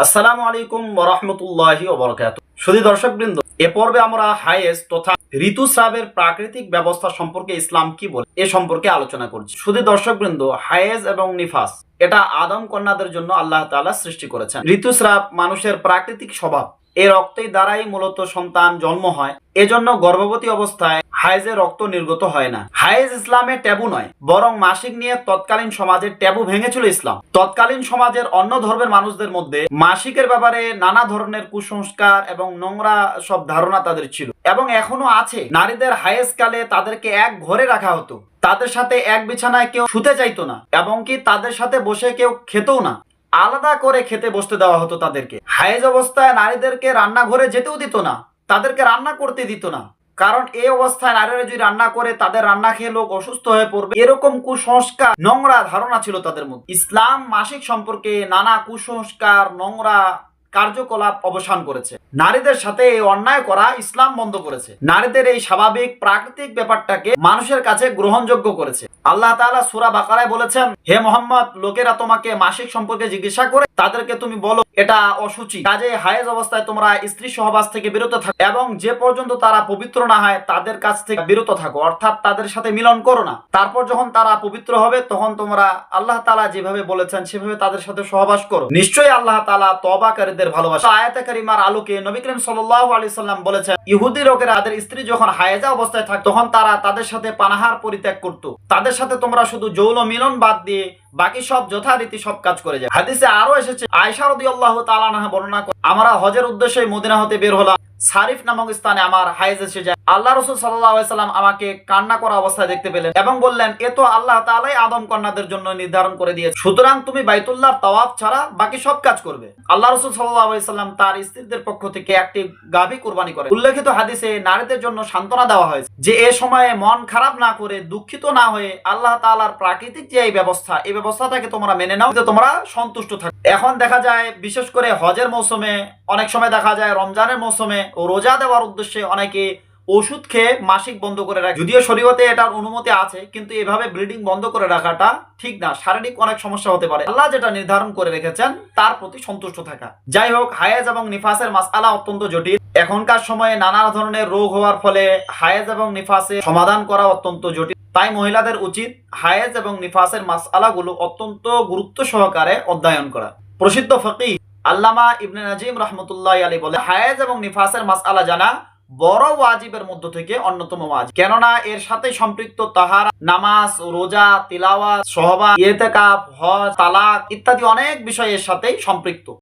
আসসালামু আলাইকুম ওয়া রাহমাতুল্লাহি ওয়া বারাকাতুহু। সুধী দর্শকবৃন্দ, এ পর্বে আমরা হায়েজ তথা ঋতুস্রাবের প্রাকৃতিক ব্যবস্থা সম্পর্কে ইসলাম কি বলে এ সম্পর্কে আলোচনা করছি। সুধী দর্শকবৃন্দ, হায়েজ এবং নিফাস এটা আদম কন্যাদের জন্য আল্লাহ তাআলা সৃষ্টি করেছেন। ঋতুস্রাব মানুষের প্রাকৃতিক স্বভাব। এই রক্তের দ্বারাই মূলত সন্তান জন্ম হয়। এজন্য গর্ভবতী অবস্থায় হায়েজে রক্ত নির্গত হয় না। হায়েজ ইসলামে ট্যাবু নয়, বরং মাসিক নিয়ে তৎকালীন সমাজের ট্যাবু ভেঙেছিল ইসলাম। তৎকালীন সমাজের অন্য ধর্মের মানুষদের মধ্যে মাসিকের ব্যাপারে নানা ধরনের কুসংস্কার এবং নোংরা সব ধারণা তাদের ছিল এবং এখনো আছে। নারীদের হায়েজ কালে তাদেরকে এক ঘরে রাখা হতো, তাদের সাথে এক বিছানায় কেউ শুতে চাইতো না এবং কি তাদের সাথে বসে কেউ খেতেও না, আলাদা করে খেতে বসতে দেওয়া হতো তাদেরকে। হায়েজ অবস্থায় নারীদেরকে রান্নাঘরে যেতেও দিত না, তাদেরকে রান্না করতে দিত না, কারণ এই অবস্থায় নারীরা যদি রান্না করে তাদের রান্না খেয়ে লোক অসুস্থ হয়ে পড়বে, এরকম কুসংস্কার নোংরা ধারণা ছিল তাদের মধ্যে। ইসলাম মাসিক সম্পর্কে নানা কুসংস্কার নোংরা কার্যকলাপ অবসান করেছে। নারীদের সাথে এই অন্যায় করা ইসলাম বন্ধ করেছে। নারীদের এই স্বাভাবিক প্রাকৃতিক ব্যাপারটাকে মানুষের কাছে গ্রহণযোগ্য করেছে। আল্লাহ তাআলা সূরা বাকারায় বলেছেন, হে মুহাম্মদ, লোকেরা তোমাকে মাসিক সম্পর্কে জিজ্ঞাসা করে, তাদেরকে তুমি বলো এটা অসুচি। কাজে হায়েজ অবস্থায় তোমরা স্ত্রী সহবাস থেকে বিরত থাকো এবং যে পর্যন্ত তারা পবিত্র না হয় তাদের কাছ থেকে বিরত থাকো, অর্থাৎ তাদের সাথে মিলন করো না। তারপর যখন তারা পবিত্র হবে তখন তোমরা আল্লাহ তাআলা যেভাবে বলেছেন সেভাবে তাদের সাথে সহবাস করো। নিশ্চয়ই আল্লাহ তাআলা তওবাকারীদের ভালোবাসেন। আয়াতে কারিমার আলোকে নবী করিম সাল্লাল্লাহু আলাইহি সাল্লাম বলেছেন, ইহুদি লোকেরা তাদের স্ত্রী যখন হায়েজা অবস্থায় থাকত তখন তারা তাদের সাথে পানাহার পরিত্যাগ করত। তাদের সাথে তোমরা শুধু যৌন মিলন বাদ দিয়ে বাকি সব যথারীতি সব কাজ করে যায়। হাদিসে আরো এসেছে, আয়েশা রাদিয়াল্লাহু তাআলা আনহা বর্ণনা করেন, আমরা হজের উদ্দেশ্যে মদিনা হতে বের হলাম। সারিফ নামক স্থানে আমার হায়েজ এসে যায়। আল্লাহ রাসূল সাল্লাল্লাহু আলাইহি সাল্লাম আমাকে কান্না করা অবস্থায় দেখতে পেলেন এবং বললেন, এ তো আল্লাহ তাআলাই আদম কন্যাদের জন্য নির্ধারণ করে দিয়েছে, সুতরাং তুমি বাইতুল্লাহর তাওয়াফ ছাড়া বাকি সব কাজ করবে। আল্লাহ রাসূল সাল্লাল্লাহু আলাইহি সাল্লাম তার স্ত্রীদের পক্ষ থেকে একটি গাভী কুরবানি করেন। উল্লেখিত হাদিসে নারীদের জন্য সান্ত্বনা দেওয়া হয়েছে যে এ সময়ে মন খারাপ না করে, দুঃখিত না হয়ে আল্লাহ তাআলার প্রাকৃতিক যে এই ব্যবস্থাটাকে তোমরা মেনে নাও, তোমরা সন্তুষ্ট থাকো। এখন দেখা যায় বিশেষ করে হজের মৌসুমে, অনেক সময় দেখা যায় রমজানের মৌসুমে ও রোজা দেওয়ার উদ্দেশ্যে অনেকে ওষুধ খেয়ে মাসিক বন্ধ করে রাখে। যদিও শরীয়তে এটার অনুমতি আছে, কিন্তু এভাবে ব্লিডিং বন্ধ করে রাখাটা ঠিক না, শারীরিক অনেক সমস্যা হতে পারে। আল্লাহ যেটা নির্ধারণ করে রেখেছেন তার প্রতি সন্তুষ্ট থাকা। যাই হোক, হায়েজ এবং নিফাসের মাসআলা অত্যন্ত জটিল। এখনকার সময়ে নানা ধরনের রোগ হওয়ার ফলে হায়েজ এবং নিফাসের সমাধান করা অত্যন্ত জটিল। তাই মহিলাদের উচিত হায়েজ এবং নিফাসের মাসআলাগুলো অত্যন্ত গুরুত্ব সহকারে অধ্যয়ন করা। প্রসিদ্ধ ফকিহ আল্লামা ইবনে নাজিম রাহমাতুল্লাহি আলাইহি বলে, হায়েজ এবং নিফাসের মাসআলা জানা বড় ওয়াজিবের মধ্য থেকে অন্যতম ওয়াজিব, কেননা এর সাথে সম্পৃক্ত তাহারা, নামাজ, রোজা, তিলাওয়াত, সহবাত, ইতিকাফ, হজ, তালাক ইত্যাদি অনেক বিষয় এর সাথেই সম্পৃক্ত।